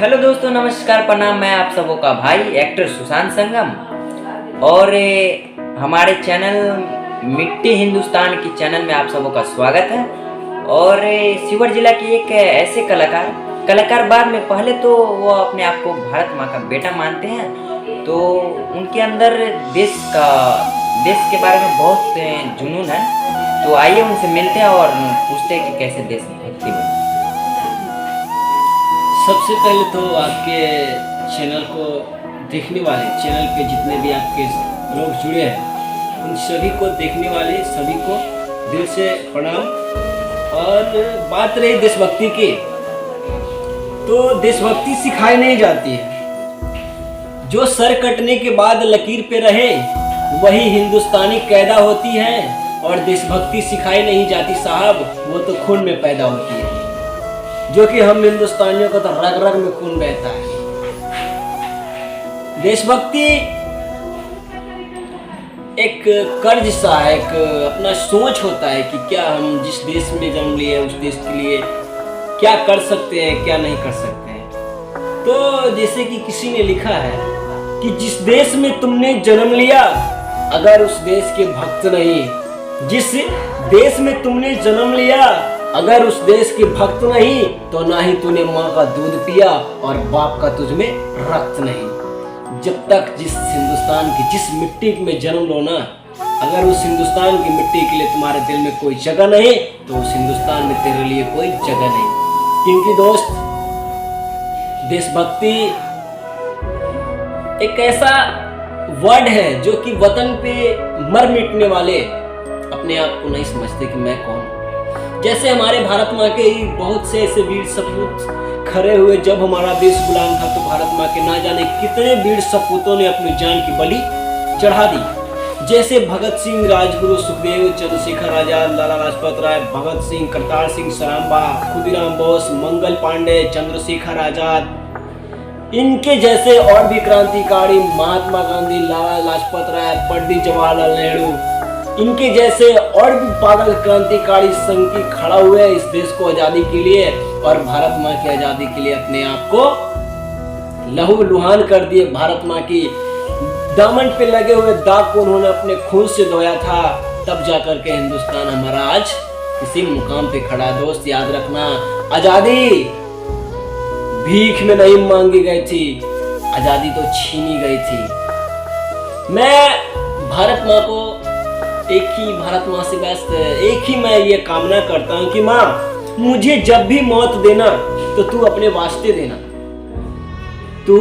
Hello दोस्तों, नमस्कार, प्रणाम। मैं आप सबों का भाई एक्टर सुशांत संगम और हमारे चैनल मिट्टी हिंदुस्तान की चैनल में आप सबों का स्वागत है। और शिवहर जिला के एक ऐसे कलाकार बाद में पहले तो वो अपने आप को भारत माँ का बेटा मानते हैं, तो उनके अंदर देश के बारे में बहुत जुनून है। तो आइए उनसे मिलते हैं और पूछते हैं कि कैसे देशभक्ति बनी। सबसे पहले तो आपके चैनल को देखने वाले, चैनल पे जितने भी आपके लोग जुड़े हैं उन सभी को देखने वाले सभी को दिल से प्रणाम। और बात रही देशभक्ति की, तो देशभक्ति सिखाई नहीं जाती है। जो सर कटने के बाद लकीर पे रहे वही हिंदुस्तानी कैदा होती है। और देशभक्ति सिखाई नहीं जाती साहब, वो तो खून में पैदा होती है, जो कि हम हिंदुस्तानियों का तो रग रग में खून बहता है। देशभक्ति एक कर्ज सा है, एक अपना सोच होता है कि क्या हम जिस देश में जन्म लिए उस देश के लिए क्या कर सकते हैं, क्या नहीं कर सकते हैं। तो जैसे कि किसी ने लिखा है कि जिस देश में तुमने जन्म लिया अगर उस देश के भक्त नहीं, जिस देश में तुमने जन्म लिया अगर उस देश के भक्त नहीं, तो ना ही तूने माँ का दूध पिया और बाप का तुझमें रक्त नहीं। जब तक जिस हिंदुस्तान की जिस मिट्टी में जन्म लो ना, अगर उस हिंदुस्तान की मिट्टी के लिए तुम्हारे दिल में कोई जगह नहीं, तो उस हिंदुस्तान में तेरे लिए कोई जगह नहीं। क्योंकि दोस्त, देशभक्ति एक ऐसा वर्ड है जो कि वतन पे मर मिटने वाले अपने आप को नहीं समझते कि मैं कौन हूं। जैसे हमारे भारत माँ के ही बहुत से ऐसे वीर सपूत खड़े हुए। जब हमारा देश गुलाम था तो भारत माँ के ना जाने कितने वीर सपूतों ने अपनी जान की बलि चढ़ा दी। जैसे भगत सिंह, राजगुरु, सुखदेव, चंद्रशेखर आजाद, लाला लाजपत राय, भगत सिंह, करतार सिंह सरांबा, खुदीराम बोस, मंगल पांडे, चंद्रशेखर आजाद, इनके जैसे और भी क्रांतिकारी, महात्मा गांधी, लाला लाजपत राय, पंडित जवाहरलाल नेहरू, इनके जैसे और भी पागल क्रांतिकारी संघी खड़ा हुए इस देश को आजादी के लिए और भारत माँ की आजादी के लिए अपने आप को लहू लुहान कर दिए। भारत माँ की दामन पे लगे हुए दाग को उन्होंने अपने खून से धोया था, तब जाकर के हिंदुस्तान हमारा आज किसी मुकाम पे खड़ा है। दोस्त याद रखना, आजादी भीख में नहीं मांगी गई थी, आजादी तो छीनी गई थी। मैं भारत माँ को भारत माँ से बस एक ही मैं ये कामना करता हूँ कि माँ, मुझे जब भी मौत देना तो तू अपने वास्ते देना। तू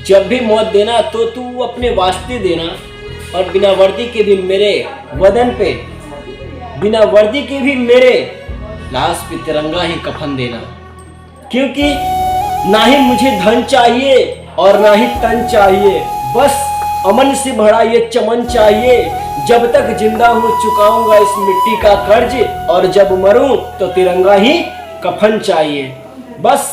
जब भी मौत देना तो तू अपने वास्ते देना। और बिना वर्दी के भी मेरे बदन पे, बिना वर्दी के भी मेरे लाश पे तिरंगा ही कफन देना। क्योंकि ना ही मुझे धन चाहिए और ना ही तन चाहिए, बस अमन से भरा ये चमन चाहिए। जब तक जिंदा हूँ चुकाऊंगा इस मिट्टी का कर्ज, और जब मरूं तो तिरंगा ही कफन चाहिए। बस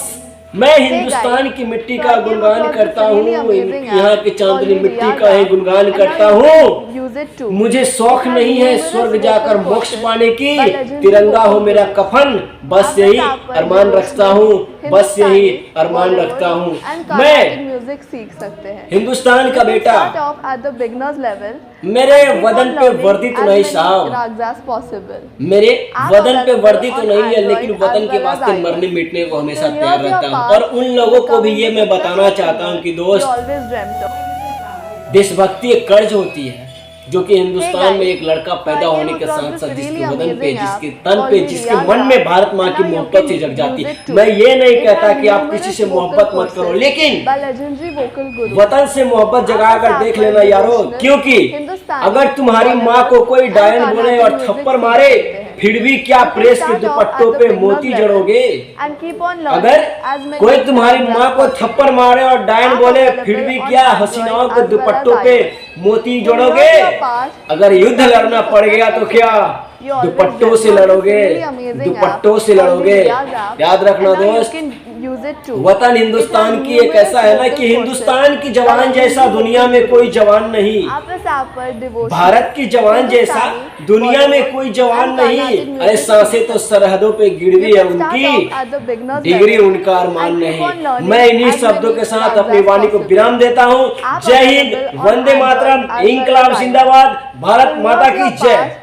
मैं हिंदुस्तान की मिट्टी का गुणगान करता हूँ, यहाँ की चांदनी मिट्टी का ही गुणगान करता हूँ। मुझे शौक नहीं है स्वर्ग जाकर मोक्ष पाने की, तिरंगा हो मेरा कफन, बस यही अरमान रखता हूँ, बस यही अरमान रखता हूँ। मैं म्यूजिक सीख सकते हैं। हिंदुस्तान का बेटा, मेरे वदन पे वर्दी तो नहीं साहब, मेरे वदन पे वर्दी तो नहीं है, लेकिन वतन के वास्ते मरने मिटने को हमेशा तैयार रहता हूँ। और उन लोगों को भी ये मैं बताना चाहता हूँ कि दोस्त, देशभक्ति एक कर्ज होती है जो कि हिंदुस्तान में एक लड़का पैदा होने के साथ साथ जिसके बदन पे, जिसके तन पे, जिसके मन में भारत माँ की मोहब्बत से जग जाती है। मैं ये नहीं कहता कि आप किसी से मोहब्बत मत करो, लेकिन वतन से मोहब्बत जगा कर देख लेना यारो। क्योंकि अगर तुम्हारी माँ को कोई डायन बोले और थप्पड़ मारे, फिर भी क्या प्रेस के दुपट्टों पे मोती जड़ोगे? अगर कोई तुम्हारी माँ को थप्पड़ मारे और डायन बोले, फिर भी क्या हसीनाओं के दुपट्टों पे मोती जोड़ोगे? अगर युद्ध लड़ना पड़ गया तो क्या दुपट्टों से लड़ोगे, दुपट्टों से लड़ोगे। याद रखना दोस्त, use it to. वतन हिंदुस्तान की एक ऐसा है ना कि हिंदुस्तान की जवान जैसा दुनिया में कोई जवान नहीं, आपस आप पर devotion. भारत की जवान जैसा दुनिया में कोई जवान नहीं। अरे सांसें तो सरहदों पे गिरवी है उनकी, डिग्री उनका अरमान नहीं। मैं इन्हीं शब्दों के साथ अपनी वाणी को विराम देता हूँ। जय हिंद, वंदे मातरम, इंकलाब जिंदाबाद, भारत माता की जय।